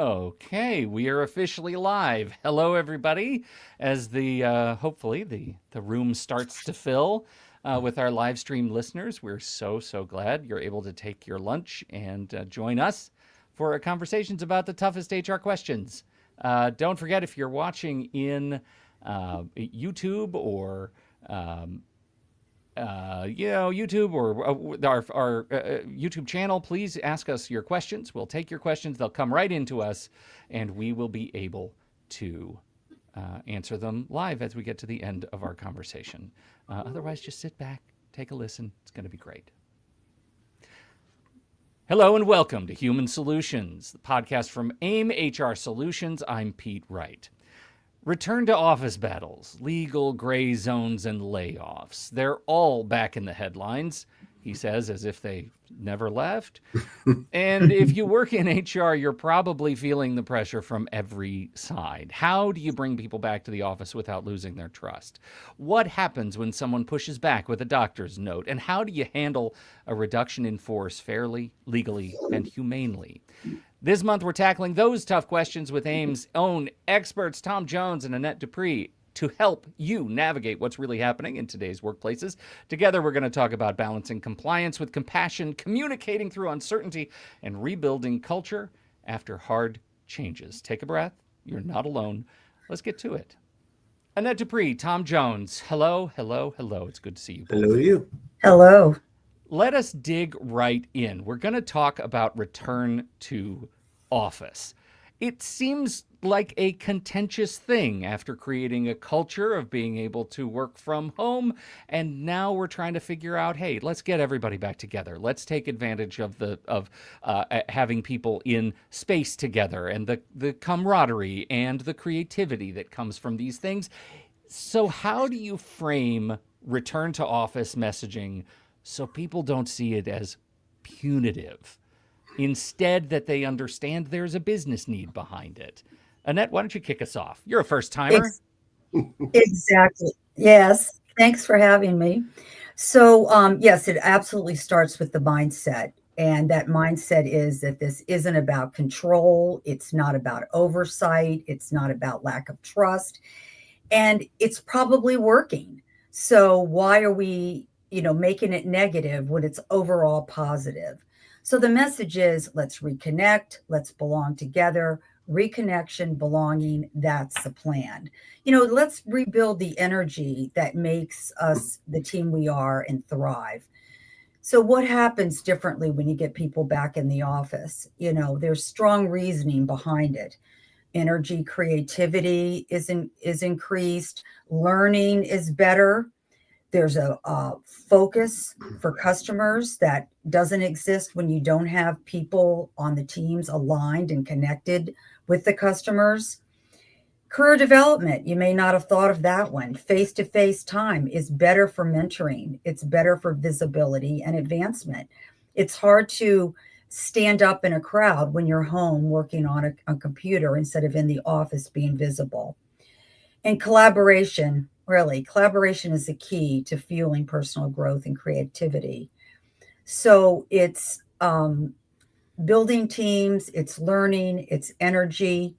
Okay, we are officially live. Hello, everybody. As the hopefully the room starts to fill with our live stream listeners, we're so glad you're able to take your lunch and join us for our conversations about the toughest HR questions. Don't forget if you're watching in YouTube or um, YouTube or our YouTube channel, please ask us your questions. We'll take your questions. They'll come right into us, and we will be able to answer them live as we get to the end of our conversation. Otherwise, just sit back, take a listen. It's going to be great. Hello and welcome to Human Solutions, the podcast from AIM HR Solutions. I'm Pete Wright. Return to office battles, legal gray zones, and layoffs. They're all back in the headlines, he says, as if they never left. And if you work in HR, you're probably feeling the pressure from every side. How do you bring people back to the office without losing their trust? What happens when someone pushes back with a doctor's note? And how do you handle a reduction in force fairly, legally, and humanely? This month, we're tackling those tough questions with AIM's own experts, Tom Jones and Annette Dupree, to help you navigate what's really happening in today's workplaces. Together, we're going to talk about balancing compliance with compassion, communicating through uncertainty, and rebuilding culture after hard changes. Take a breath. You're not alone. Let's get to it. Annette Dupree, Tom Jones. Hello. It's good to see you Hello, both. you. Hello. Let us dig right in. We're going to talk about return to office. It seems like a contentious thing after creating a culture of being able to work from home. And now we're trying to figure out, hey, let's get everybody back together. Let's take advantage of having people in space together and the camaraderie and the creativity that comes from these things. So how do you frame return to office messaging so people don't see it as punitive? Instead, that they understand there's a business need behind it. Annette, why don't you kick us off? You're a first timer. Ex- exactly. Yes. Thanks for having me. So, yes, it absolutely starts with the mindset. And that mindset is that this isn't about control. It's not about oversight. It's not about lack of trust. And it's probably working. So, why are we, making it negative when it's overall positive? So, the message is let's reconnect, let's belong together, reconnection, belonging, that's the plan. Let's rebuild the energy that makes us the team we are and thrive. So, what happens differently when you get people back in the office? There's strong reasoning behind it. Energy, creativity is increased, learning is better. There's a focus for customers that doesn't exist when you don't have people on the teams aligned and connected with the customers. Career development, you may not have thought of that one. Face to face time is better for mentoring, it's better for visibility and advancement. It's hard to stand up in a crowd when you're home working on a computer instead of in the office being visible. And collaboration, really, collaboration is the key to fueling personal growth and creativity. So it's building teams, it's learning, it's energy.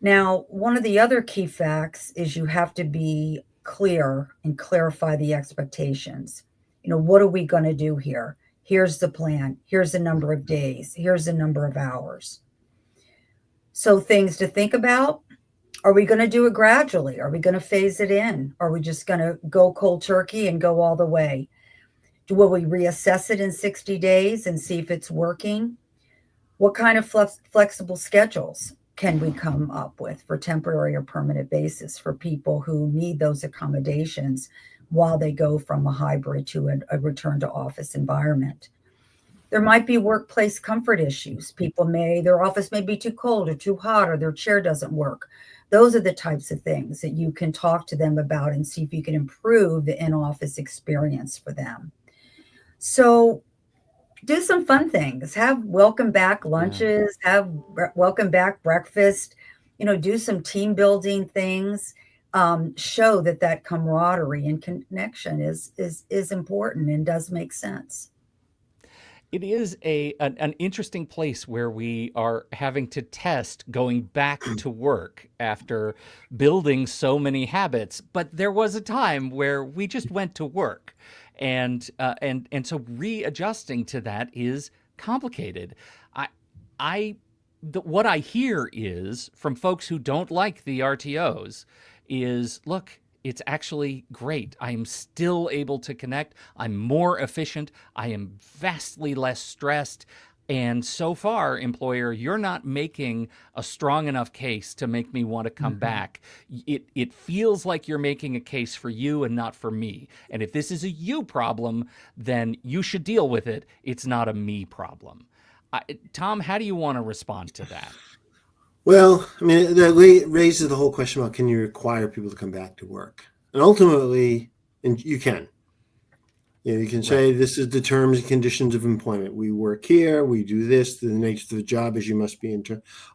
Now, one of the other key facts is you have to be clear and clarify the expectations. What are we going to do here? Here's the plan. Here's the number of days. Here's the number of hours. So, things to think about. Are we going to do it gradually? Are we going to phase it in? Are we just going to go cold turkey and go all the way? Will we reassess it in 60 days and see if it's working? What kind of flexible schedules can we come up with for temporary or permanent basis for people who need those accommodations while they go from a hybrid to a return to office environment? There might be workplace comfort issues. Their office may be too cold or too hot or their chair doesn't work. Those are the types of things that you can talk to them about and see if you can improve the in office experience for them. So, do some fun things. Have welcome back Yeah. lunches, have welcome back breakfast, do some team building things. Show that camaraderie and connection is important and does make sense. It is an interesting place where we are having to test going back to work after building so many habits. But there was a time where we just went to work, and so readjusting to that is complicated. I I what I hear is from folks who don't like the RTOs is, look, it's actually great. I'm still able to connect. I'm more efficient. I am vastly less stressed. And so far, employer, you're not making a strong enough case to make me want to come back. It feels like you're making a case for you and not for me. And if this is a you problem, then you should deal with it. It's not a me problem. Tom, how do you want to respond to that? Well, I mean, that raises the whole question about, can you require people to come back to work? And ultimately, and you can. You can say, this is the terms and conditions of employment. We work here, we do this, the nature of the job is you must be in.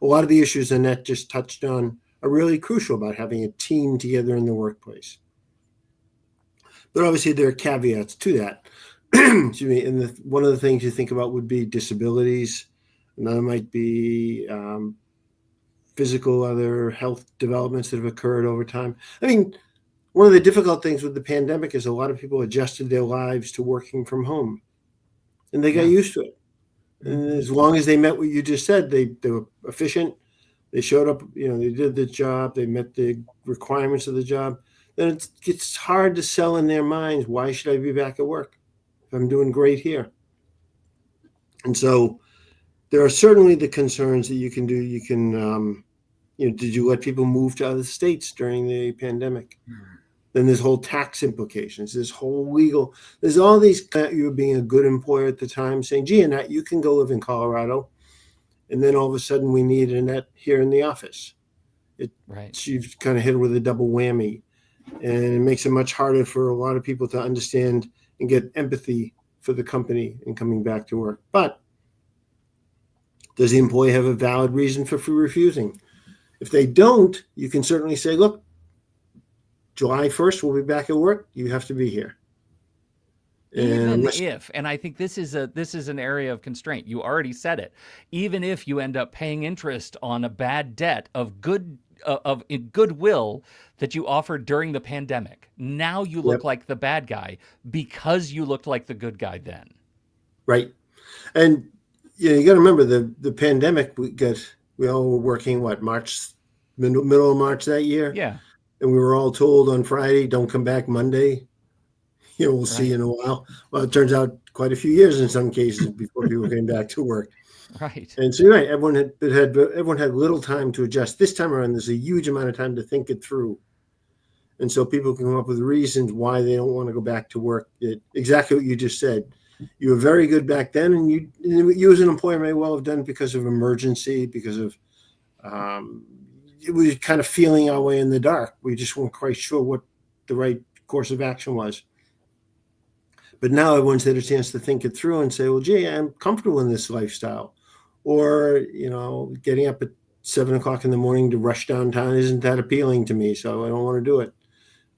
A lot of the issues Annette just touched on are really crucial about having a team together in the workplace. But obviously, there are caveats to that. Excuse me. And one of the things you think about would be disabilities. Another might be physical, other health developments that have occurred over time. I mean, one of the difficult things with the pandemic is a lot of people adjusted their lives to working from home, and they got used to it. And as long as they met what you just said, they were efficient. They showed up, they did the job, they met the requirements of the job. Then it gets hard to sell in their minds, why should I be back at work if I'm doing great here? And so there are certainly the concerns that you can do. You can, did you let people move to other states during the pandemic? Then there's whole tax implications. There's whole legal. There's all these. You were being a good employer at the time, saying, "Gee, Annette, you can go live in Colorado," and then all of a sudden we need Annette here in the office. She's kind of hit with a double whammy, and it makes it much harder for a lot of people to understand and get empathy for the company and coming back to work. But does the employee have a valid reason for refusing? If they don't, you can certainly say, look, July 1st, we'll be back at work. You have to be here. Even if, and I think this is an area of constraint. You already said it. Even if you end up paying interest on a bad debt of goodwill that you offered during the pandemic, now you look like the bad guy because you looked like the good guy then. Right. And you got to remember the pandemic. We all were working middle of March that year. Yeah. And we were all told on Friday, don't come back Monday. We'll see you in a while. Well, it turns out quite a few years in some cases before people came back to work. Right. And so you're right. Everyone had little time to adjust. This time around, there's a huge amount of time to think it through. And so people can come up with reasons why they don't want to go back to work. Exactly what you just said. You were very good back then, and you as an employer may well have done it because of emergency, because of it was kind of feeling our way in the dark. We just weren't quite sure what the right course of action was. But now everyone's had a chance to think it through and say, well, gee, I'm comfortable in this lifestyle. Or, getting up at 7 o'clock in the morning to rush downtown isn't that appealing to me, so I don't want to do it.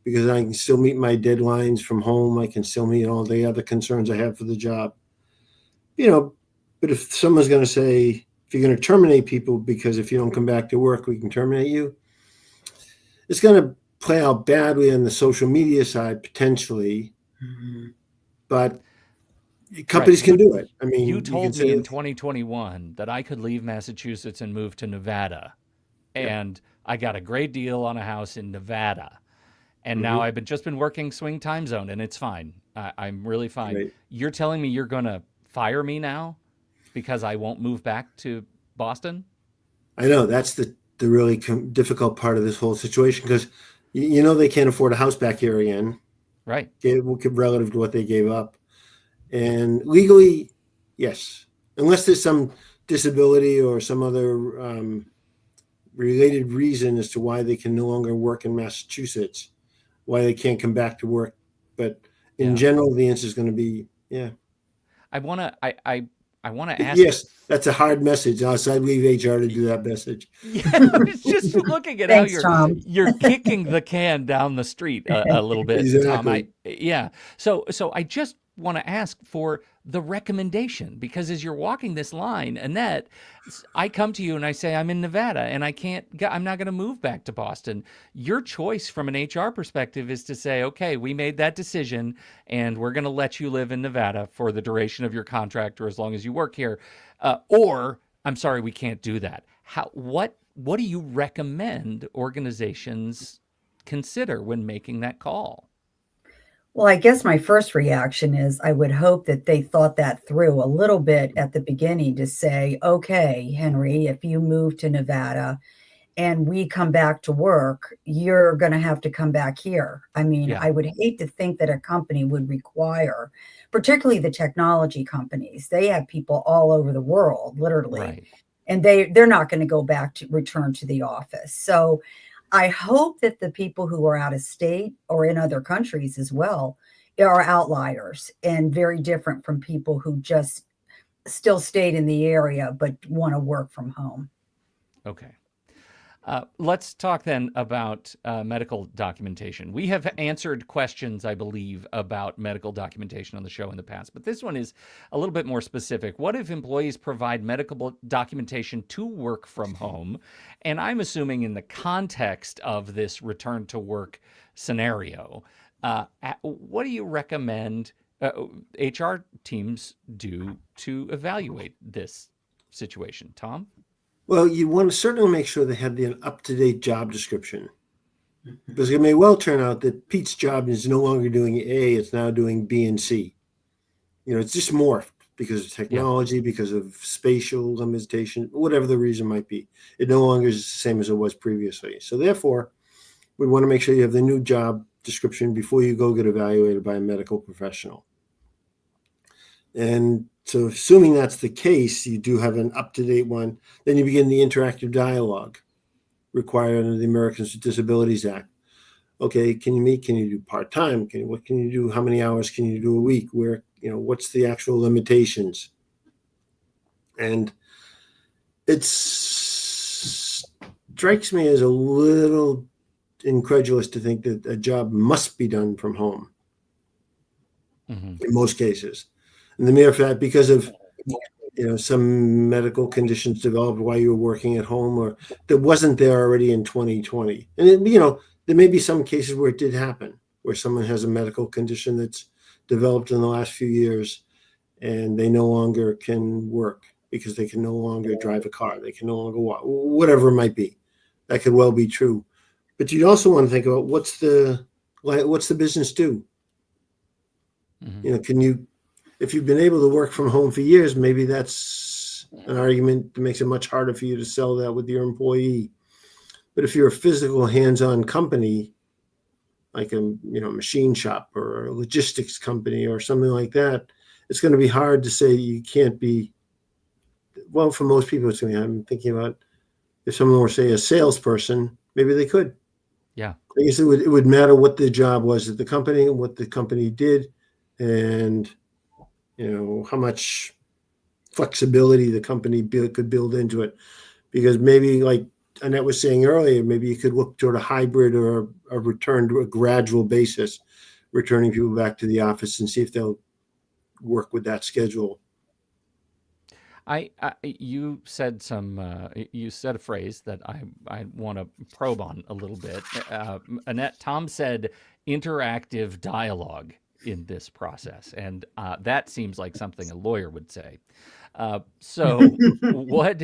Because I can still meet my deadlines from home. I can still meet all the other concerns I have for the job. But if someone's going to say, if you're going to terminate people because if you don't come back to work, we can terminate you, it's going to play out badly on the social media side, potentially. Mm-hmm. But companies can do it. I mean, you told me in 2021 that I could leave Massachusetts and move to Nevada. And I got a great deal on a house in Nevada. And now I've just been working swing time zone, and it's fine. I'm really fine. Right. You're telling me you're going to fire me now because I won't move back to Boston? I know. That's the really difficult part of this whole situation because, they can't afford a house back here again. Right. Relative to what they gave up. And legally, yes. Unless there's some disability or some other related reason as to why they can no longer work in Massachusetts, why they can't come back to work. But in general, the answer is going to be, I want to ask. Yes, that's a hard message. So I'd leave HR to do that message. Yeah, it's just looking at Thanks, how you're kicking the can down the street a little bit, exactly. Tom. So I just want to ask for the recommendation, because as you're walking this line, Annette, I come to you and I say, I'm in Nevada and I'm not going to move back to Boston. Your choice from an HR perspective is to say, okay, we made that decision and we're going to let you live in Nevada for the duration of your contract or as long as you work here. Or I'm sorry, we can't do that. What do you recommend organizations consider when making that call? Well, I guess my first reaction is I would hope that they thought that through a little bit at the beginning to say, okay, Henry, if you move to Nevada and we come back to work, you're going to have to come back here. I mean, Yeah. I would hate to think that a company would require, particularly the technology companies, they have people all over the world, literally, Right. and they're not going to go back to return to the office. So I hope that the people who are out of state or in other countries as well are outliers and very different from people who just still stayed in the area but want to work from home. Okay. Let's talk then about medical documentation. We have answered questions, I believe, about medical documentation on the show in the past, but this one is a little bit more specific. What if employees provide medical documentation to work from home? And I'm assuming in the context of this return to work scenario, what do you recommend HR teams do to evaluate this situation? Tom? Well, you want to certainly make sure they have the up-to-date job description, because it may well turn out that Pete's job is no longer doing A, it's now doing B and C. It's just morphed because of technology, because of spatial limitation, whatever the reason might be. It no longer is the same as it was previously. So therefore, we want to make sure you have the new job description before you go get evaluated by a medical professional. And so assuming that's the case, you do have an up-to-date one, then you begin the interactive dialogue required under the Americans with Disabilities Act. Okay, can you meet? Can you do part-time? What can you do? How many hours can you do a week? Where, what's the actual limitations? And it strikes me as a little incredulous to think that a job must be done from home in most cases. And the mere fact, because of some medical conditions developed while you were working at home, or that wasn't there already in 2020. And there may be some cases where it did happen, where someone has a medical condition that's developed in the last few years, and they no longer can work because they can no longer drive a car, they can no longer walk, whatever it might be. That could well be true. But you also want to think about what's the business do? If you've been able to work from home for years, maybe that's an argument that makes it much harder for you to sell that with your employee. But if you're a physical hands-on company, like a machine shop or a logistics company or something like that, it's going to be hard to say you can't be. Well, for most people, I'm thinking about if someone were, say, a salesperson, maybe they could. Yeah. I guess it would matter what the job was at the company and what the company did, and how much flexibility the company could build into it. Because maybe, like Annette was saying earlier, maybe you could look toward a hybrid or a return to a gradual basis, returning people back to the office and see if they'll work with that schedule. You said a phrase that I want to probe on a little bit. Annette, Tom said interactive dialogue in this process, and that seems like something a lawyer would say. So what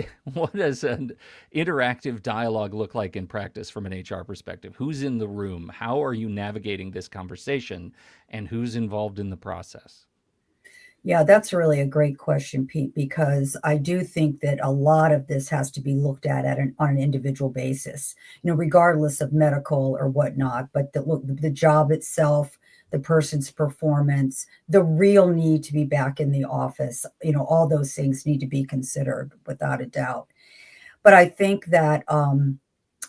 does an interactive dialogue look like in practice from an HR perspective? Who's in the room? How are you navigating this conversation, and who's involved in the process? Yeah, that's really a great question, Pete, because I do think that a lot of this has to be looked at on an individual basis, regardless of medical or whatnot. But the job itself, the person's performance, the real need to be back in the office, all those things need to be considered without a doubt. But I think that,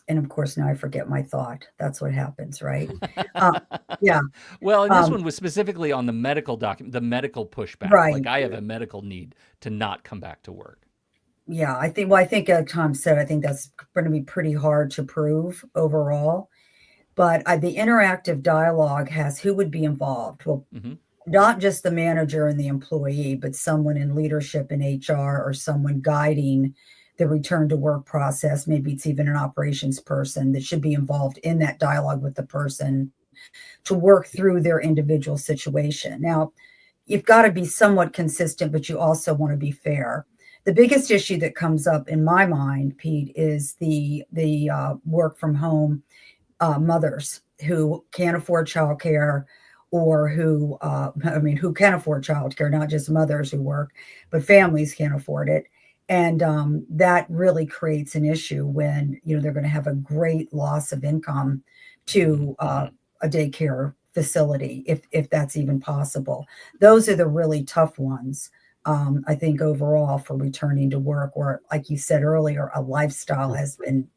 and of course, now I forget my thought. That's what happens, right? Yeah. Well, and this one was specifically on the medical the medical pushback. Right. Like, I have a medical need to not come back to work. Yeah, I think Tom said, I think that's going to be pretty hard to prove overall. But the interactive dialogue has who would be involved. Well, not just the manager and the employee, but someone in leadership in HR or someone guiding the return to work process. Maybe it's even an operations person that should be involved in that dialogue with the person to work through their individual situation. Now, you've got to be somewhat consistent, but you also want to be fair. The biggest issue that comes up in my mind, Pete, is the work from home mothers who can't afford childcare, or who can afford childcare, not just mothers who work, but families can't afford it. And that really creates an issue when, they're going to have a great loss of income to a daycare facility, if that's even possible. Those are the really tough ones. I think overall for returning to work, or like you said earlier, a lifestyle has been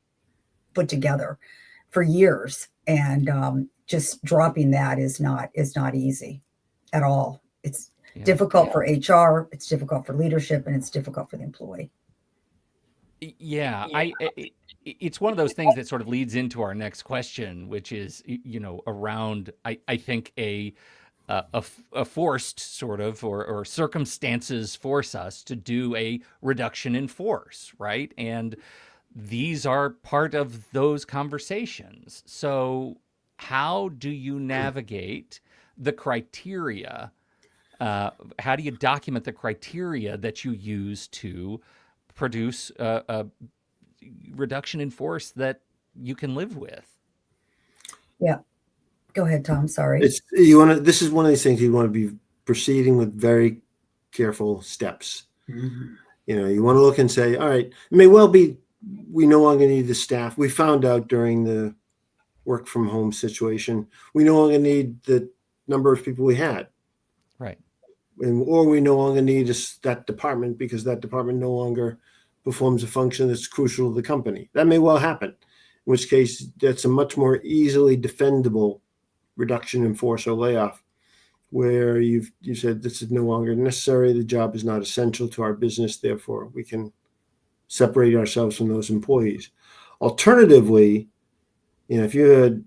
put together for years, and just dropping that is not easy at all. It's difficult for HR, it's difficult for leadership, and it's difficult for the employee. Yeah, it's one of those things that sort of leads into our next question, which is, around, I think a forced sort of, or circumstances force us to do a reduction in force, right? And these are part of those conversations. So how do you navigate the criteria? How do you document the criteria that you use to produce a reduction in force that you can live with? Yeah. Go ahead, Tom. Sorry. This is one of these things you want to be proceeding with very careful steps. Mm-hmm. You want to look and say, all right, it may well be we no longer need the staff. We found out during the work from home situation, we no longer need the number of people we had. Right. Or we no longer need that department because that department no longer performs a function that's crucial to the company. That may well happen, in which case that's a much more easily defendable reduction in force or layoff, where you said this is no longer necessary. The job is not essential to our business. Therefore, we can separate ourselves from those employees. Alternatively, if you had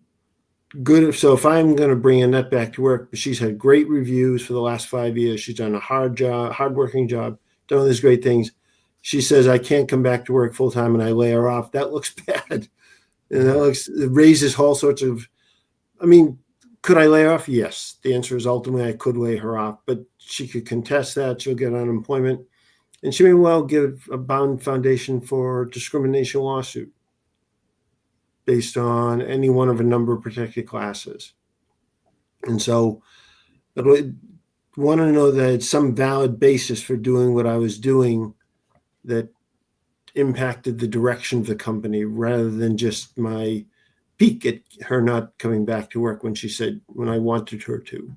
if I'm going to bring Annette back to work, but she's had great reviews for the last 5 years, she's done a hardworking job, done all these great things. She says, I can't come back to work full time, and I lay her off. That looks bad. And it raises all sorts of, could I lay her off? Yes. The answer is ultimately I could lay her off, but she could contest that. She'll get unemployment, and she may well give a bound foundation for discrimination lawsuit based on any one of a number of protected classes. And so I want to know that it's some valid basis for doing what I was doing that impacted the direction of the company, rather than just my peek at her not coming back to work when I wanted her to.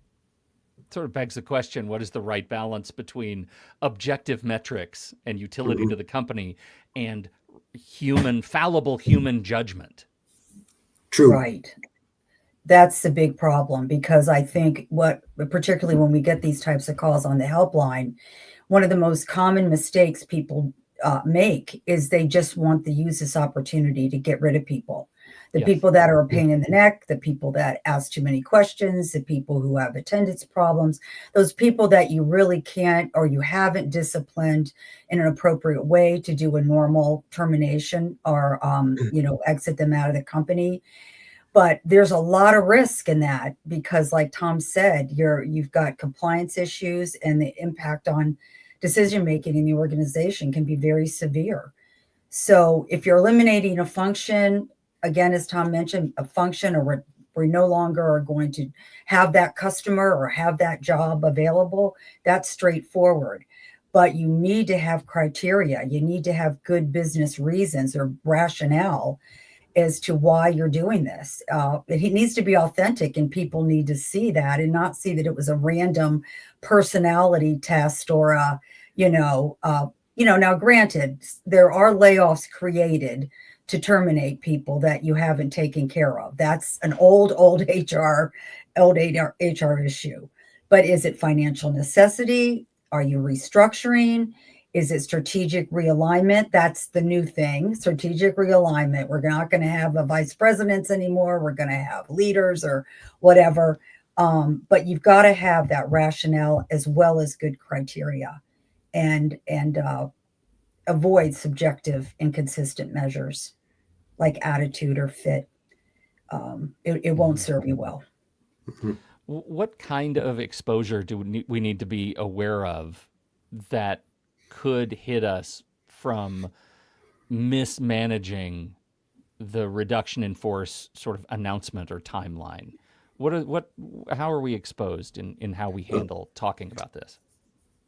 It sort of begs the question, what is the right balance between objective metrics and utility to the company and fallible human judgment? True. Right. That's the big problem, because I think particularly when we get these types of calls on the helpline, one of the most common mistakes people make is they just want to use this opportunity to get rid of people. The people that are a pain in the neck, the people that ask too many questions, the people who have attendance problems, those people that you really can't, or you haven't disciplined in an appropriate way to do a normal termination, or, exit them out of the company. But there's a lot of risk in that, because like Tom said, you've got compliance issues, and the impact on decision-making in the organization can be very severe. So if you're eliminating a function, again, as Tom mentioned, a function, or we no longer are going to have that customer or have that job available, that's straightforward. But you need to have criteria. You need to have good business reasons or rationale as to why you're doing this. It needs to be authentic, and people need to see that, and not see that it was a random personality test, or now granted, there are layoffs created to terminate people that you haven't taken care of. That's an old HR issue. But is it financial necessity? Are you restructuring? Is it strategic realignment? That's the new thing, strategic realignment. We're not going to have vice presidents anymore. We're going to have leaders or whatever. But you've got to have that rationale as well as good criteria, and avoid subjective inconsistent measures like attitude or fit. It won't serve you well. What kind of exposure do we need to be aware of that could hit us from mismanaging the reduction in force sort of announcement or timeline? How are we exposed in how we handle talking about this?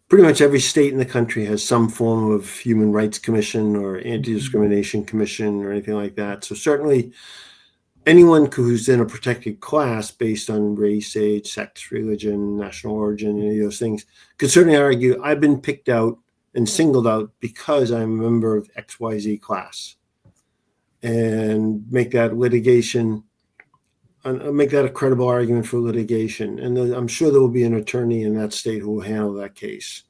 Pretty much every state in the country has some form of human rights commission or anti-discrimination commission or anything like that. So certainly anyone who's in a protected class based on race, age, sex, religion, national origin, any of those things, could certainly argue, I've been picked out and singled out because I'm a member of XYZ class, and make that litigation, make that a credible argument for litigation. And I'm sure there will be an attorney in that state who will handle that case,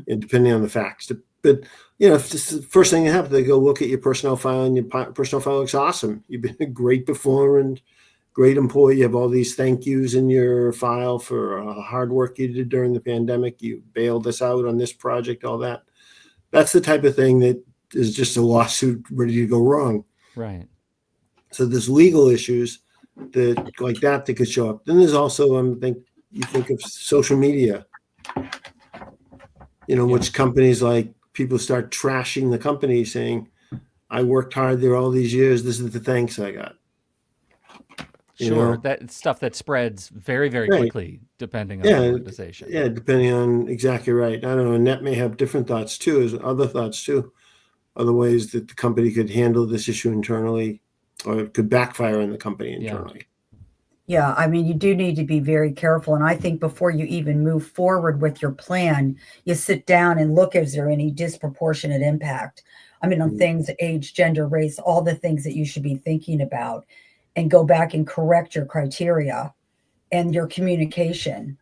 and depending on the facts. But if this is the first thing that happens, they go look at your personnel file, and your personnel file looks awesome. You've been a great performer and great employee. You have all these thank yous in your file for hard work you did during the pandemic. You bailed us out on this project, all that. That's the type of thing that is just a lawsuit ready to go wrong. Right. So there's legal issues that could show up. Then there's also, you think of social media, which companies, like, people start trashing the company saying, I worked hard there all these years. This is the thanks I got. Sure. That stuff that spreads very, very quickly, depending on the organization. Yeah, depending on, exactly right. I don't know. Annette may have different thoughts too, other thoughts too, other ways that the company could handle this issue internally, or it could backfire on the company internally. Yeah, I mean, you do need to be very careful. And I think before you even move forward with your plan, you sit down and look, is there any disproportionate impact? I mean, on things, age, gender, race, all the things that you should be thinking about, and go back and correct your criteria and your communication.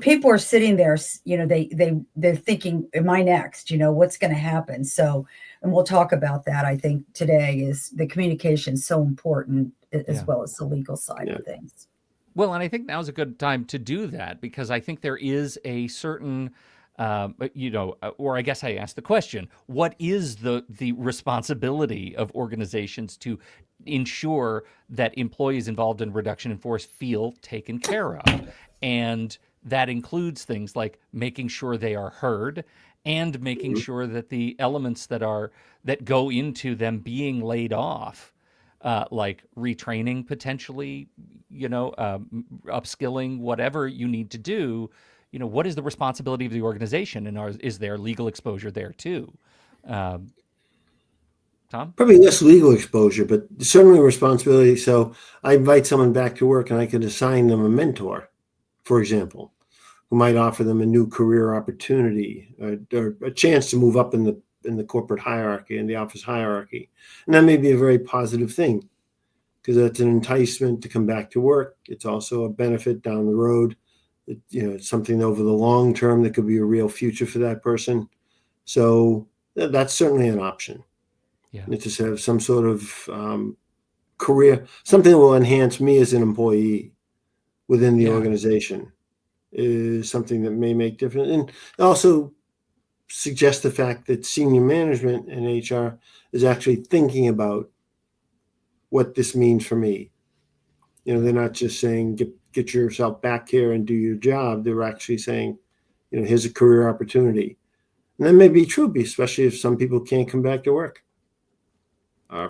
People are sitting there, they're thinking, am I next? What's going to happen? So, and we'll talk about that. I think today is the communication so important, as well as the legal side of things. Well, and I think now's a good time to do that, because I think there is a certain, or I guess I asked the question, what is the responsibility of organizations to ensure that employees involved in reduction in force feel taken care of? And that includes things like making sure they are heard, and making sure that the elements that go into them being laid off, like retraining potentially, upskilling, whatever you need to do, what is the responsibility of the organization, and is there legal exposure there too? Tom? Probably less legal exposure, but certainly responsibility. So I invite someone back to work, and I could assign them a mentor, for example, who might offer them a new career opportunity, or a chance to move up in the corporate hierarchy, in the office hierarchy. And that may be a very positive thing, because that's an enticement to come back to work. It's also a benefit down the road. It's something over the long term that could be a real future for that person. So that's certainly an option. Yeah. And to have some sort of career, something that will enhance me as an employee within the organization, is something that may make difference. And also suggest the fact that senior management in HR is actually thinking about what this means for me. They're not just saying, get yourself back here and do your job. They're actually saying, here's a career opportunity. And that may be true, especially if some people can't come back to work. I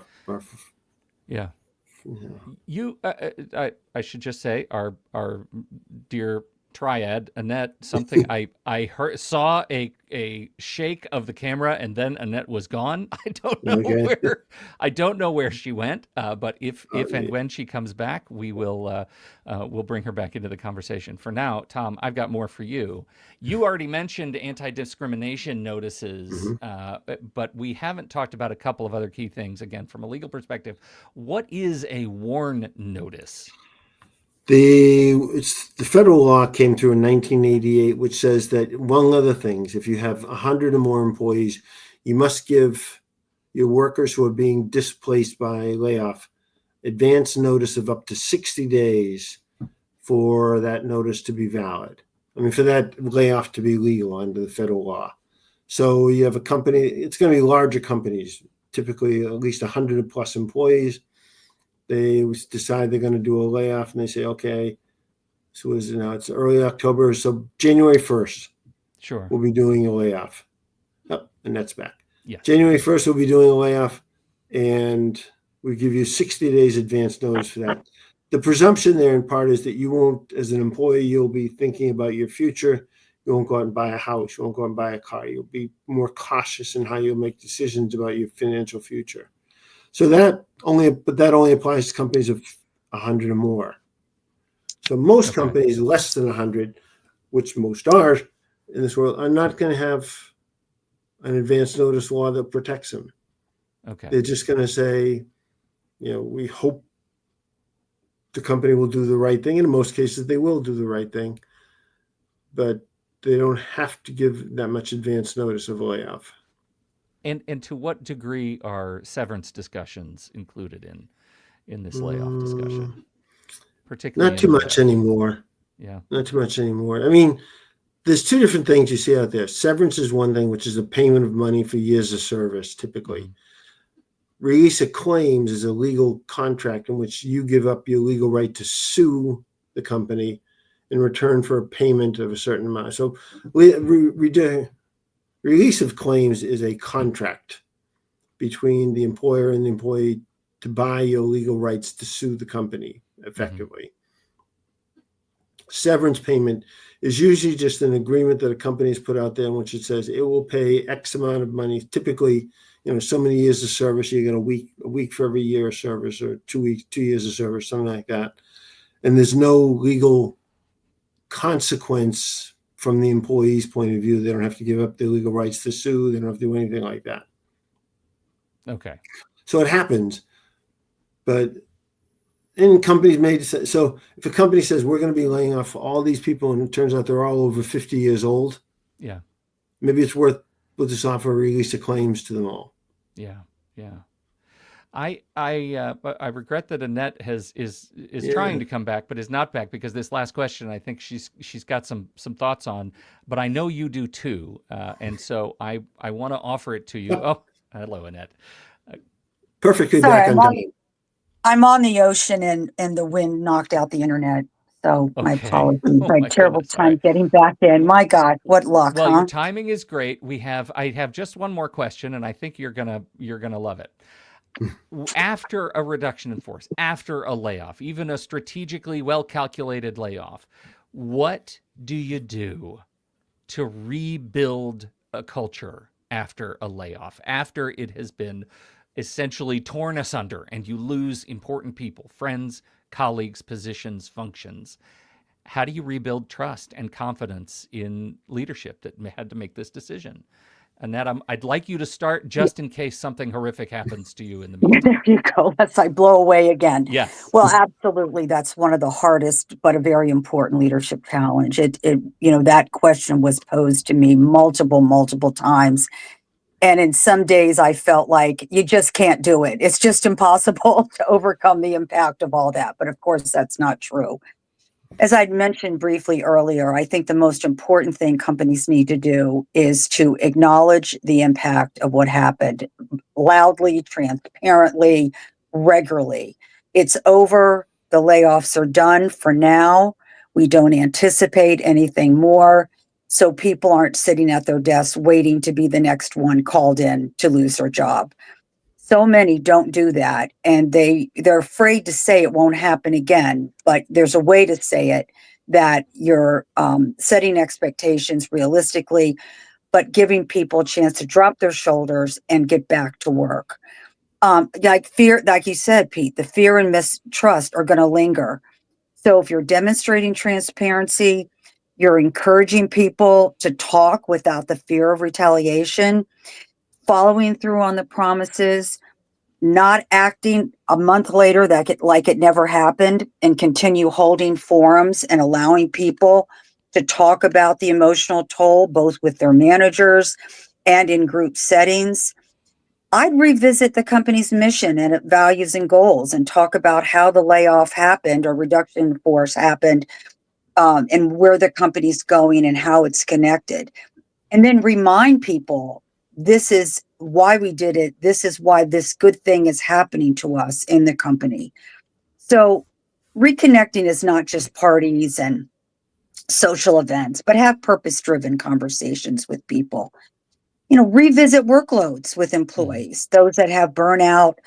should just say, our dear triad, Annette, something I saw a shake of the camera, and then Annette was gone. I don't know where she went, but if and when she comes back, we'll bring her back into the conversation. For now, Tom, I've got more for you. You already mentioned anti-discrimination notices, but we haven't talked about a couple of other key things. Again, from a legal perspective, what is a WARN notice? The federal law came through in 1988, which says that, among other things, if you have 100 or more employees, you must give your workers who are being displaced by layoff advance notice of up to 60 days for that notice to be valid. I mean, for that layoff to be legal under the federal law. So you have a company, it's going to be larger companies, typically at least 100 plus employees. They decide they're going to do a layoff and they say, okay, so is it now? It's early October. So January 1st, Sure. we'll be doing a layoff. Oh, and that's back. Yes. January 1st, we'll be doing a layoff, and we give you 60 days advance notice for that. The presumption there in part is that you won't, as an employee, you'll be thinking about your future. You won't go out and buy a house. You won't go out and buy a car. You'll be more cautious in how you'll make decisions about your financial future. So that only applies to companies of 100 or more. So most companies less than 100, which most are in this world, are not going to have an advance notice law that protects them. Okay. They're just going to say, we hope the company will do the right thing. And in most cases, they will do the right thing, but they don't have to give that much advance notice of a layoff. And to what degree are severance discussions included in this layoff discussion? Particularly Not too much anymore. Yeah. Not too much anymore. I mean, there's two different things you see out there. Severance is one thing, which is a payment of money for years of service, typically. Mm-hmm. Release of claims is a legal contract in which you give up your legal right to sue the company in return for a payment of a certain amount. So release of claims is a contract between the employer and the employee to buy your legal rights to sue the company effectively. Mm-hmm. Severance payment is usually just an agreement that a company has put out there in which it says it will pay X amount of money, typically, so many years of service, you get a week for every year of service, or 2 years of service, something like that. And there's no legal consequence from the employee's point of view. They don't have to give up their legal rights to sue. They don't have to do anything like that. Okay. So it happens, but in companies made, so if a company says we're going to be laying off all these people and it turns out they're all over 50 years old, yeah, maybe it's worth, we'll just offer a release of claims to them all. Yeah. Yeah. I regret that Annette is trying to come back, but is not back, because this last question, I think she's got some thoughts on, but I know you do too. And so I want to offer it to you. Oh, hello, Annette. Perfectly Sorry, back on time. I'm on the ocean and the wind knocked out the internet. So my apologies. Oh, I had terrible time getting back in. My God, what luck, Well, huh? your timing is great. I have just one more question, and I think you're gonna love it. After a reduction in force, after a layoff, even a strategically well-calculated layoff, what do you do to rebuild a culture after a layoff, after it has been essentially torn asunder and you lose important people, friends, colleagues, positions, functions? How do you rebuild trust and confidence in leadership that had to make this decision? Annette, I'd like you to start just in case something horrific happens to you in the meantime. There you go. Lest I blow away again. Yes. Well, absolutely. That's one of the hardest, but a very important leadership challenge. That question was posed to me multiple times. And in some days I felt like you just can't do it. It's just impossible to overcome the impact of all that. But of course, that's not true. As I'd mentioned briefly earlier, I think the most important thing companies need to do is to acknowledge the impact of what happened loudly, transparently, regularly. It's over. The layoffs are done for now. We don't anticipate anything more. So people aren't sitting at their desks waiting to be the next one called in to lose their job. So many don't do that, and they're afraid to say it won't happen again. But there's a way to say it, that you're setting expectations realistically, but giving people a chance to drop their shoulders and get back to work. Like you said, Pete, the fear and mistrust are going to linger. So if you're demonstrating transparency, you're encouraging people to talk without the fear of retaliation, following through on the promises, not acting a month later like it never happened, and continue holding forums and allowing people to talk about the emotional toll, both with their managers and in group settings. I'd revisit the company's mission and values and goals and talk about how the layoff happened or reduction in force happened, and where the company's going and how it's connected. And then remind people this is why we did it. This is why this good thing is happening to us in the company. So reconnecting is not just parties and social events, but have purpose-driven conversations with people. Revisit workloads with employees, those that have burnout,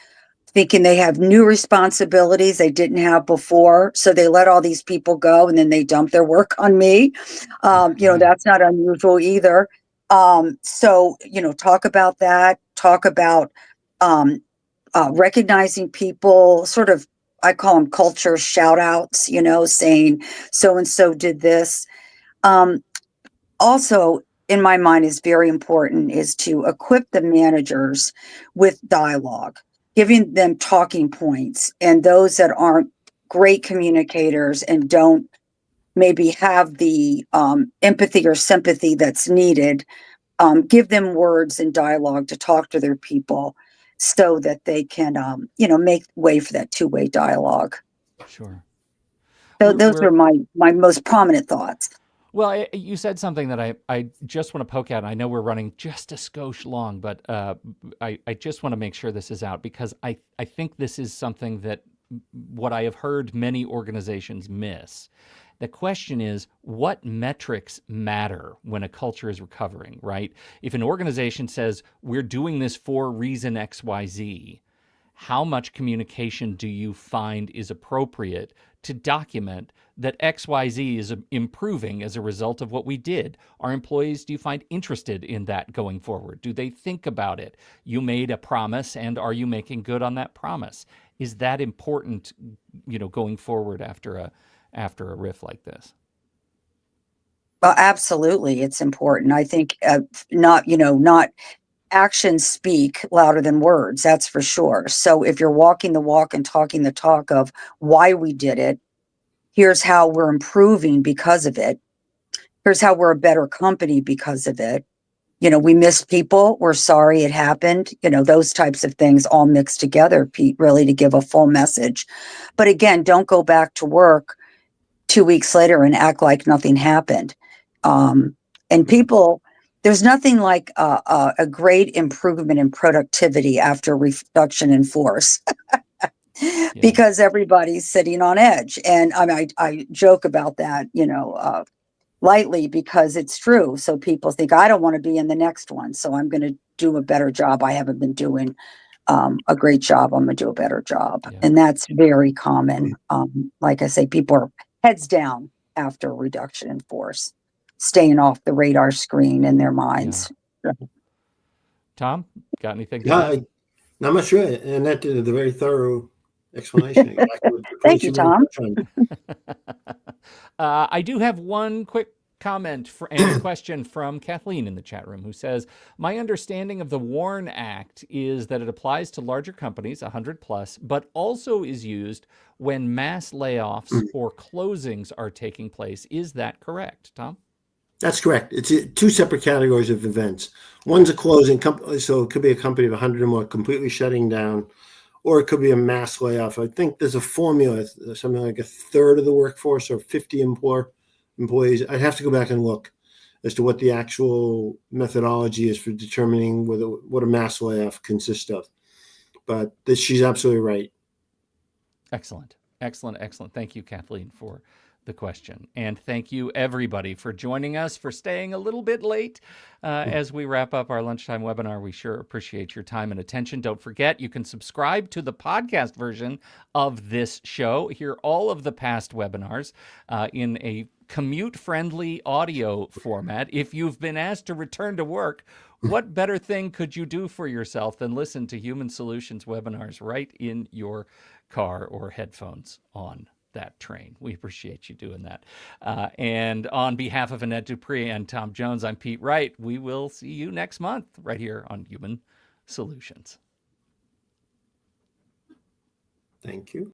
thinking they have new responsibilities they didn't have before. So they let all these people go and then they dump their work on me. That's not unusual either. So, talk about that, talk about recognizing people, sort of, I call them culture shout outs, saying so-and-so did this. Also, in my mind, is very important is to equip the managers with dialogue, giving them talking points, and those that aren't great communicators and don't maybe have the empathy or sympathy that's needed, give them words and dialogue to talk to their people so that they can, make way for that two-way dialogue. Sure. So those are my most prominent thoughts. Well, you said something that I just want to poke at. I know we're running just a skosh long, but I just want to make sure this is out because I think this is something that what I have heard many organizations miss. The question is, what metrics matter when a culture is recovering, right? If an organization says, we're doing this for reason XYZ, how much communication do you find is appropriate to document that XYZ is improving as a result of what we did? Are employees, do you find interested in that going forward? Do they think about it? You made a promise, and are you making good on that promise? Is that important, going forward after a riff like this? Well, absolutely, it's important. I think not actions speak louder than words, that's for sure. So if you're walking the walk and talking the talk of why we did it, here's how we're improving because of it. Here's how we're a better company because of it. We miss people. We're sorry it happened. Those types of things all mixed together, Pete, really to give a full message. But again, don't go back to work 2 weeks later and act like nothing happened. And people, there's nothing like a great improvement in productivity after reduction in force. Because everybody's sitting on edge. And I joke about that, lightly because it's true. So people think I don't want to be in the next one. So I'm going to do a better job. I haven't been doing a great job. I'm going to do a better job. Yeah. And that's very common. Like I say, people are heads down after reduction in force, staying off the radar screen in their minds. Yeah. Tom, got anything? Yeah, not much really. And that did a very thorough explanation. Thank you, Tom. I do have one quick comment and a question from Kathleen in the chat room, who says, my understanding of the WARN Act is that it applies to larger companies, 100 plus, but also is used when mass layoffs or closings are taking place. Is that correct, Tom? That's correct. It's two separate categories of events. One's a closing company, so it could be a company of 100 or more completely shutting down, or it could be a mass layoff. I think there's a formula, something like a third of the workforce or 50 employees. I'd have to go back and look as to what the actual methodology is for determining what a mass layoff consists of. But she's absolutely right. Excellent. Thank you, Kathleen, for the question. And thank you, everybody, for joining us, for staying a little bit late as we wrap up our lunchtime webinar. We sure appreciate your time and attention. Don't forget, you can subscribe to the podcast version of this show, hear all of the past webinars in a commute-friendly audio format. If you've been asked to return to work, what better thing could you do for yourself than listen to Human Solutions webinars right in your car or headphones on that train? We appreciate you doing that. And on behalf of Annette Dupree and Tom Jones, I'm Pete Wright. We will see you next month right here on Human Solutions. Thank you.